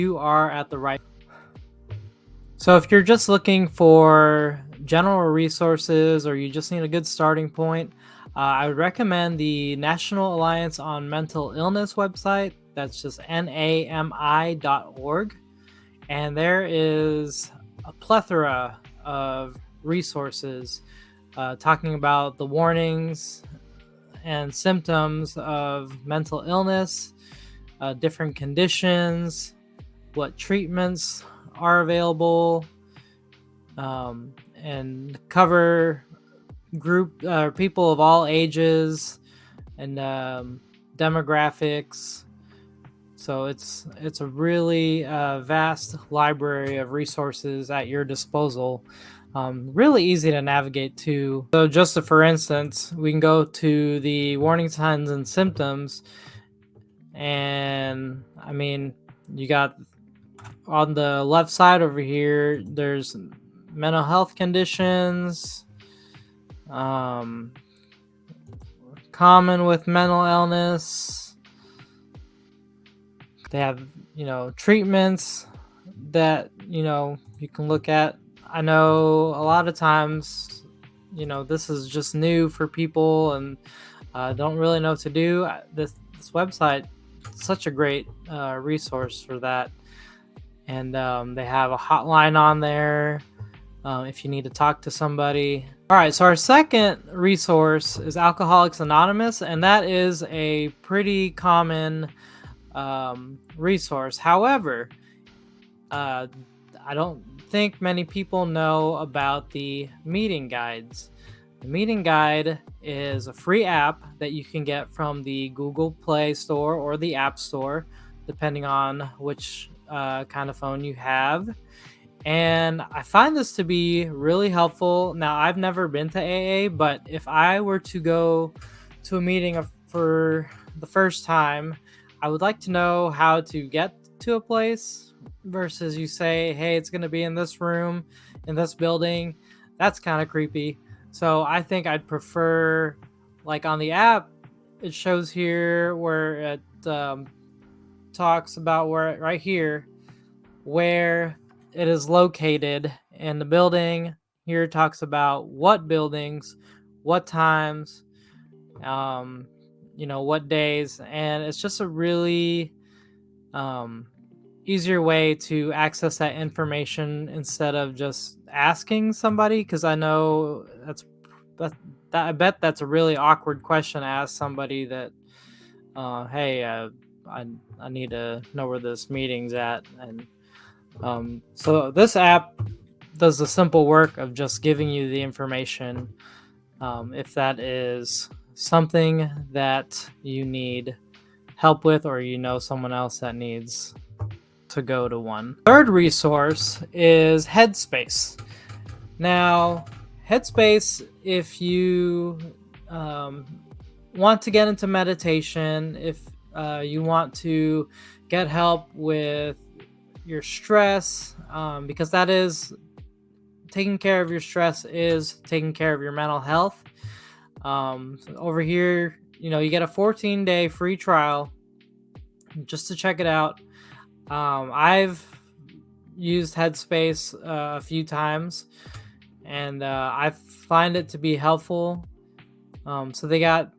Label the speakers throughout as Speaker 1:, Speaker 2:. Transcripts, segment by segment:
Speaker 1: you are at the right. So if you're just looking for general resources or you just need a good starting point, I would recommend the National Alliance on Mental Illness website. That's just NAMI.org. And there is a plethora of resources talking about the warnings and symptoms of mental illness, different conditions, what treatments are available, and cover people of all ages and demographics. So it's a really vast library of resources at your disposal. Really easy to navigate too. So just for instance, we can go to the warning signs and symptoms, and I mean, you got on the left side over here, there's mental health conditions, common with mental illness. They have, treatments that, you can look at. I know a lot of times, this is just new for people and don't really know what to do. This website is such a great resource for that. And they have a hotline on there if you need to talk to somebody. All right, so our second resource is Alcoholics Anonymous, and that is a pretty common resource. However, I don't think many people know about the meeting guides. The meeting guide is a free app that you can get from the Google Play Store or the App Store, depending on which kind of phone you have. And I find this to be really helpful. Now, I've never been to AA, but if I were to go to a meeting for the first time, I would like to know how to get to a place versus you say, hey, it's going to be in this room, in this building. That's kind of creepy. So I think I'd prefer, like on the app, it shows here where it talks about right here where it is located in the building. Here it talks about what buildings, what times, what days, and it's just a really easier way to access that information instead of just asking somebody, because I know I bet that's a really awkward question to ask somebody that hey, I need to know where this meeting's at. And so this app does the simple work of just giving you the information if that is something that you need help with, or someone else that needs to go to one. Third resource is Headspace. Now, Headspace, if you want to get into meditation, if you want to get help with your stress, because that is taking care of your stress is taking care of your mental health. Over here, you get a 14-day free trial just to check it out. I've used Headspace a few times, and I find it to be helpful. So they got,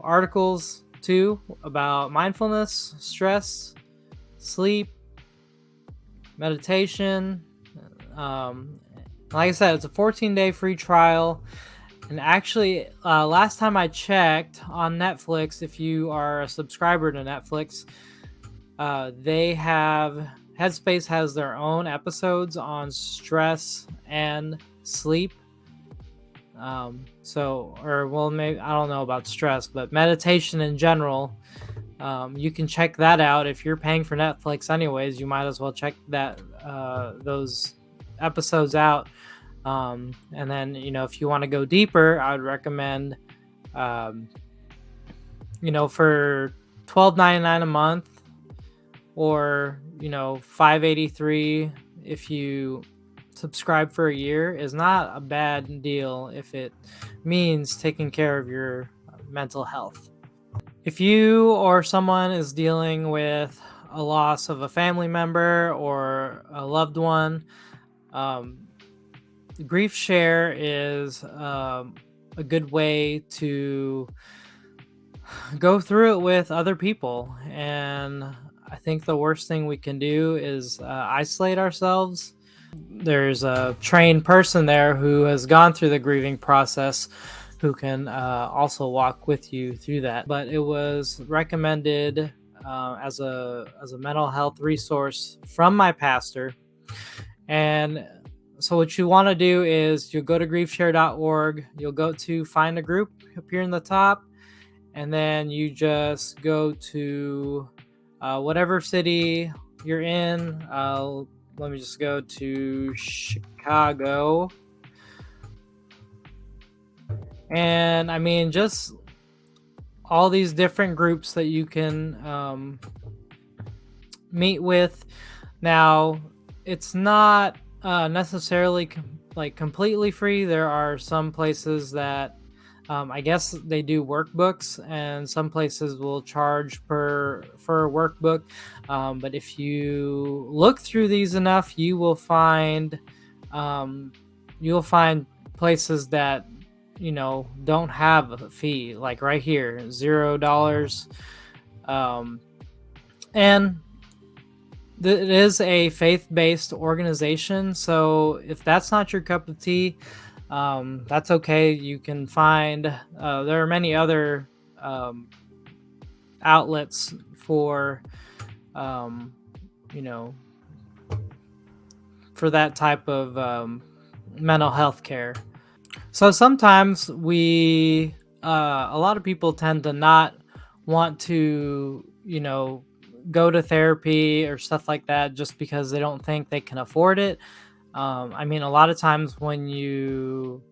Speaker 1: articles too about mindfulness, stress, sleep, meditation. Like I said, it's a 14-day free trial. And actually, last time I checked on Netflix, if you are a subscriber to Netflix, Headspace has their own episodes on stress and sleep. Maybe I don't know about stress, but meditation in general. You can check that out. If you're paying for Netflix anyways, you might as well check those episodes out. And then, if you want to go deeper, I would recommend, for $12.99 a month, or, $5.83 if you subscribe for a year, is not a bad deal if it means taking care of your mental health. If you or someone is dealing with a loss of a family member or a loved one, um, grief share is a good way to go through it with other people. And I think the worst thing we can do is isolate ourselves. There's a trained person there who has gone through the grieving process who can also walk with you through that. But it was recommended as a mental health resource from my pastor. And so what you want to do is you'll go to griefshare.org, you'll go to find a group up here in the top, and then you just go to whatever city you're in. Let me just go to Chicago. And I mean, just all these different groups that you can meet with. Now, it's not necessarily like completely free. There are some places that I guess they do workbooks, and some places will charge for a workbook. But if you look through these enough, you'll find places that don't have a fee, like right here, $0. And it is a faith-based organization, so if that's not your cup of tea, that's okay. You can find there are many other outlets for you know for that type of mental health care. So sometimes a lot of people tend to not want to go to therapy or stuff like that just because they don't think they can afford it. I mean, a lot of times when you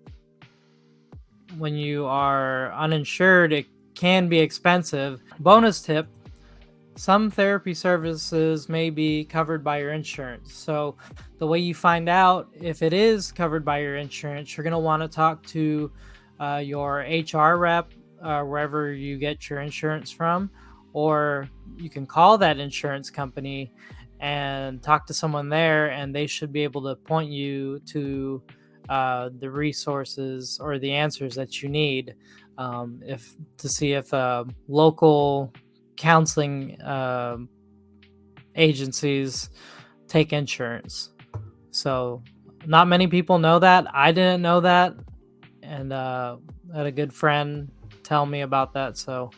Speaker 1: are uninsured, it can be expensive. Bonus tip: some therapy services may be covered by your insurance. So the way you find out if it is covered by your insurance, you're going to want to talk to your HR rep wherever you get your insurance from, or you can call that insurance company and talk to someone there, and they should be able to point you to the resources or the answers that you need, if to see if local counseling agencies take insurance. So not many people know that. I didn't know that, and I had a good friend tell me about that. So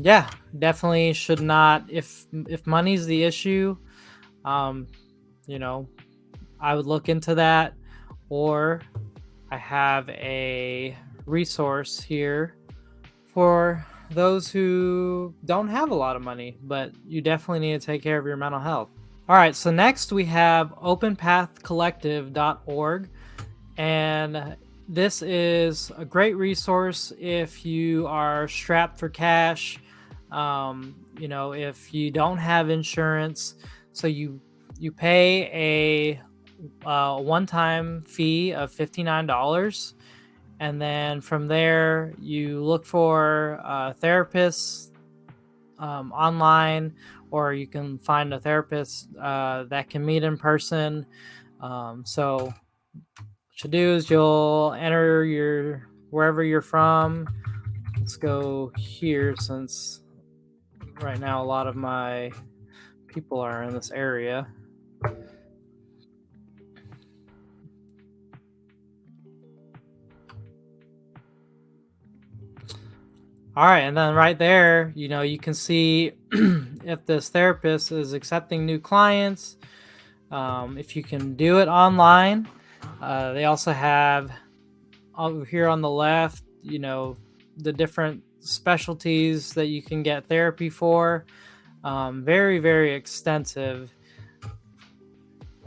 Speaker 1: yeah, definitely should not, if money's the issue, um, you know I would look into that. Or I have a resource here for those who don't have a lot of money, but you definitely need to take care of your mental health. All right, so next we have openpathcollective.org, and this is a great resource if you are strapped for cash, if you don't have insurance. So you pay a one-time fee of $59, and then from there you look for therapists online, or you can find a therapist that can meet in person. So what you do is you'll enter your wherever you're from. Let's go here, since right now a lot of my people are in this area. All right, and then right there, you can see if this therapist is accepting new clients, if you can do it online. They also have over here on the left, the different specialties that you can get therapy for. Very, very extensive.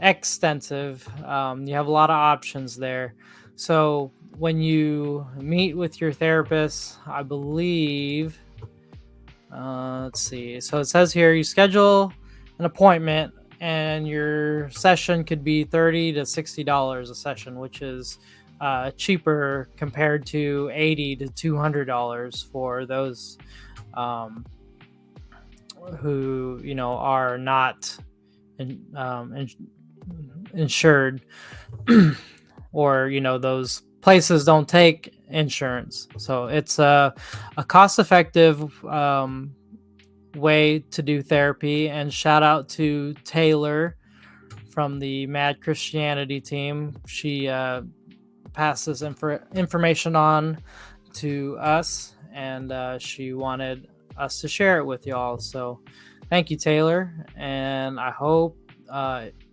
Speaker 1: You have a lot of options there. So when you meet with your therapist, I believe, let's see. So it says here you schedule an appointment, and your session could be $30 to $60 a session, which is cheaper compared to $80 to $200 for those who are not insured, or those places don't take insurance. So it's a cost-effective way to do therapy. And shout out to Taylor from the Mad Christianity team. She passed this information on to us, and she wanted us to share it with y'all. So thank you, Taylor. And I hope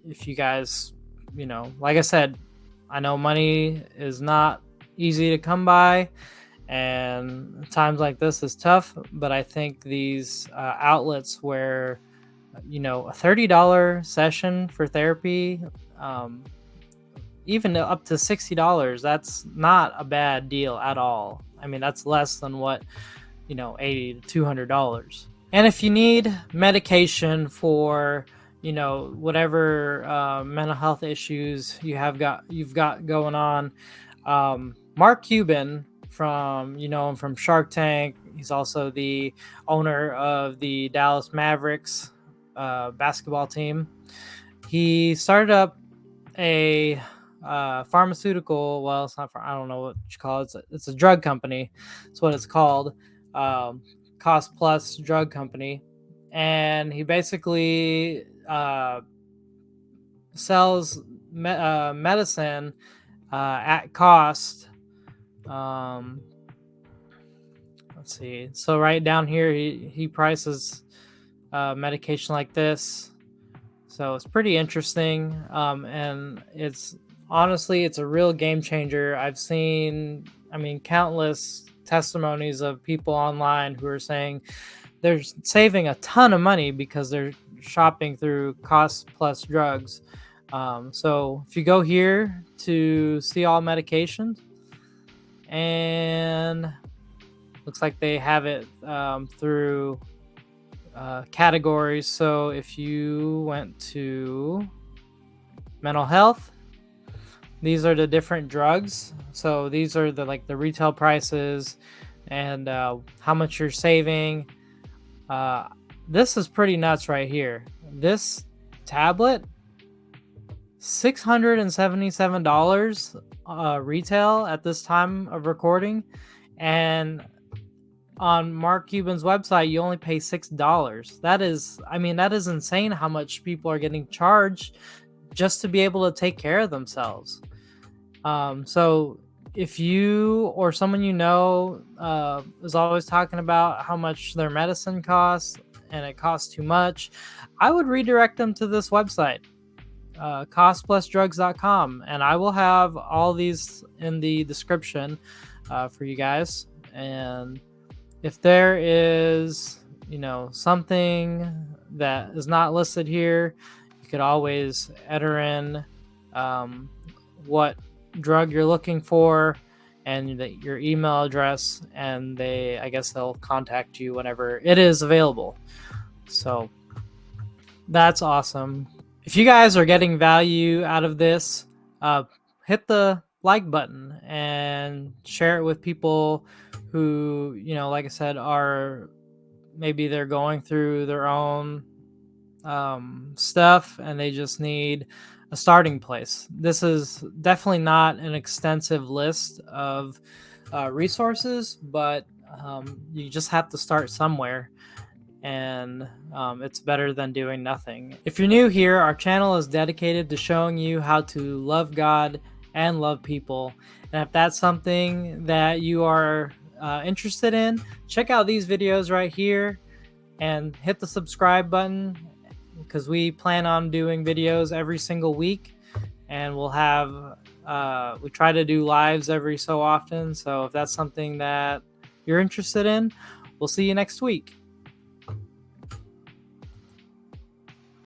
Speaker 1: if you guys, like I said, I know money is not easy to come by, and times like this is tough, but I think these outlets where a $30 session for therapy, even up to $60, that's not a bad deal at all. I mean, that's less than what $80 to $200. And if you need medication for whatever mental health issues you've got going on, Mark Cuban from Shark Tank, he's also the owner of the Dallas Mavericks basketball team. He started up a pharmaceutical, well, it's not, I don't know what you call it, it's a drug company. That's what it's called. Cost Plus Drug Company. And he basically sells medicine at cost. Let's see. So right down here, he prices medication like this. So it's pretty interesting. And it's honestly, it's a real game changer. I've seen, countless testimonies of people online who are saying they're saving a ton of money because they're shopping through Cost Plus Drugs. So if you go here to see all medications, and looks like they have it through categories. So if you went to mental health, these are the different drugs. So these are the retail prices and how much you're saving. This is pretty nuts right here. This tablet, $677 retail at this time of recording, and on Mark Cuban's website you only pay $6. That is insane how much people are getting charged just to be able to take care of themselves. So if you or someone is always talking about how much their medicine costs and it costs too much, I would redirect them to this website, costplusdrugs.com, and I will have all these in the description for you guys. And if there is something that is not listed here, you could always enter in what drug you're looking for and your email address, and they'll contact you whenever it is available. So that's awesome. If you guys are getting value out of this, hit the like button and share it with people who, like I said, they're going through their own stuff and they just need a starting place. This is definitely not an extensive list of resources, but you just have to start somewhere, and it's better than doing nothing. If you're new here, our channel is dedicated to showing you how to love God and love people. And if that's something that you are interested in, check out these videos right here and hit the subscribe button, because we plan on doing videos every single week, and we'll have we try to do lives every so often. So if that's something that you're interested in, we'll see you next week.